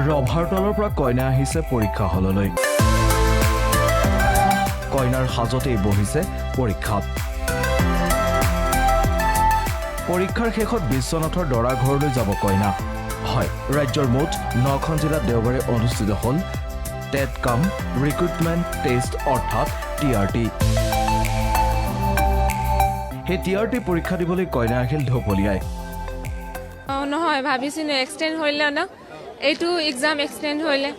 ৰভাৰ তলৰ পৰা কইনা আহিছে পৰীক্ষা হললৈ কইনাৰ সাজতেই বহিছে পৰীক্ষাত পৰীক্ষাৰ শেষত বিশ্বনাথৰ দৰা ঘৰলৈ যাব কইনা হয় ৰাজ্যৰ মুঠ 9খন জিলাত দেওবাৰে অনুষ্ঠিত হল টেট কাম ৰিক্ৰুটমেণ্ট টেষ্ট অৰ্থাৎ টিআৰটি সেই টিআৰটি পৰীক্ষা দিবলৈ কইনা আহিল ঢপলিয়াই নহয় ভাবিছিলো এক্সটেন্ড হইলে না এইটো এক্সাম এক্সটেন্ড হইলে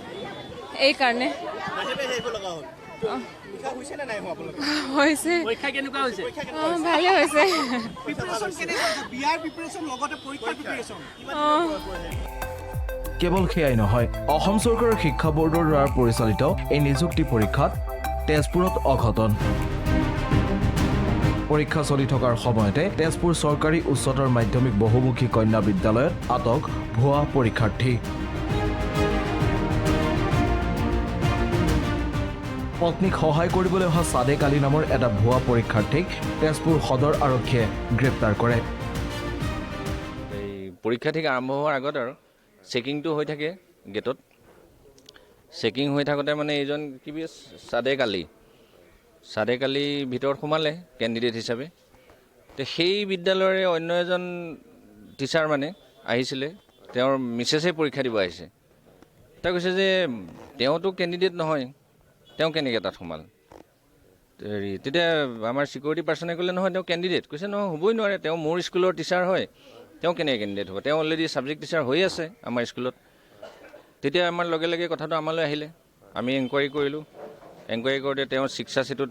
এই কাৰণে হৈছে পৰীক্ষা কেনেকুৱা হৈছে ভালে হৈছে প্ৰিপাৰেচন কেনেকুৱা বিআৰ প্ৰিপাৰেচন লগতে পৰীক্ষা প্ৰিপাৰেচন কেৱল সেয়াই নহয় অসম চৰকাৰৰ শিক্ষা বৰ্ডৰ দ্বাৰা পৰিচালিত এই নিযুক্তি পৰীক্ষাত তেজপুৰত অঘটন পৰীক্ষা চলি থকাৰ সময়তে তেজপুৰ চৰকাৰী উচ্চতৰ মাধ্যমিক বহুমুখী কন্যা বিদ্যালয়ত আটক ভুৱা পৰীক্ষাৰ্থী পত্নীক সহায় কৰিবলৈ অহা সাদেক আলী নামৰ এটা ভুৱা পৰীক্ষাৰ্থীক তেজপুৰ সদৰ আৰক্ষীয়ে গ্ৰেপ্তাৰ কৰে এই পৰীক্ষা ঠিক আৰম্ভ হোৱাৰ আগত আৰু চেকিংটো হৈ থাকে গেটত চেকিং হৈ থাকোঁতে মানে এইজন কিবি সাদেক আলী ভিতৰত সোমালে কেণ্ডিডেট হিচাপে তো সেই বিদ্যালয়ৰে অন্য এজন টিচাৰ মানে আহিছিলে তেওঁৰ মিছেছে পৰীক্ষা দিব আহিছে তেওঁ কৈছে যে তেওঁতো কেণ্ডিডেট নহয় তেওঁ কেনেকৈ তাত সোমাল হেৰি তেতিয়া আমাৰ চিকিউৰিটি পাৰ্চনে ক'লে নহয় তেওঁ কেণ্ডিডেট কৈছে নহয় হ'বই নোৱাৰে তেওঁ মোৰ স্কুলৰ টিচাৰ হয় তেওঁ কেনেকৈ কেণ্ডিডেট হ'ব তেওঁ অলৰেডি ছাবজেক্ট টিচাৰ হৈ আছে আমাৰ স্কুলত তেতিয়া আমাৰ লগে লগে কথাটো আমালৈ আহিলে আমি এনকুৱাৰী কৰিলোঁ এনকুৱাৰী কৰোঁতে তেওঁ শিক্ষা সেতুত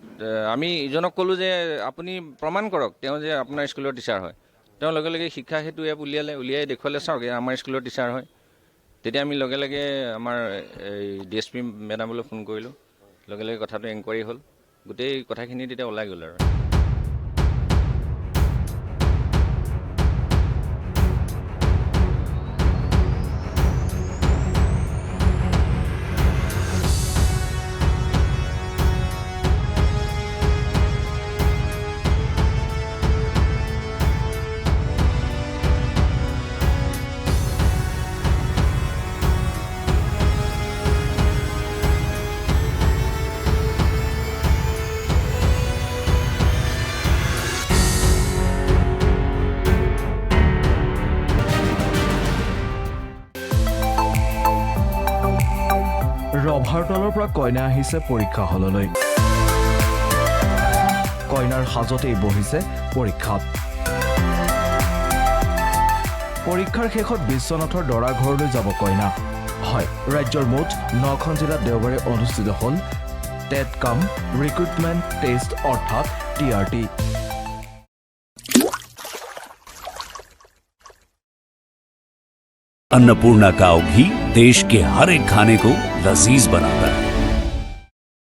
আমি ইজনক ক'লোঁ যে আপুনি প্ৰমাণ কৰক তেওঁ যে আপোনাৰ স্কুলৰ টিচাৰ হয় তেওঁ লগে লগে শিক্ষা সেতু এপ উলিয়াই দেখুৱালে চাওক আমাৰ স্কুলৰ টিচাৰ হয় তেতিয়া আমি লগে লগে আমাৰ এই DSP মেডামলৈ ফোন কৰিলোঁ লগে লগে কথাটো এনকুৱাৰী হ'ল গোটেই কথাখিনি তেতিয়া ওলাই গ'ল আৰু ৰভাৰ তলৰ পৰা কইনা আহিছে পৰীক্ষা হললৈ কইনাৰ সাজতেই বহিছে পৰীক্ষাত পৰীক্ষাৰ শেষত বিশ্বনাথৰ দৰা ঘৰলৈ যাব কইনা হয় ৰাজ্যৰ মুঠ 9খন জিলাত দেওবাৰে অনুষ্ঠিত হল টেট কাম ৰিক্ৰুটমেণ্ট টেষ্ট অৰ্থাৎ টিআৰটি अन्नपूर्णा काव घी देश के हर एक खाने को लजीज बनाता है।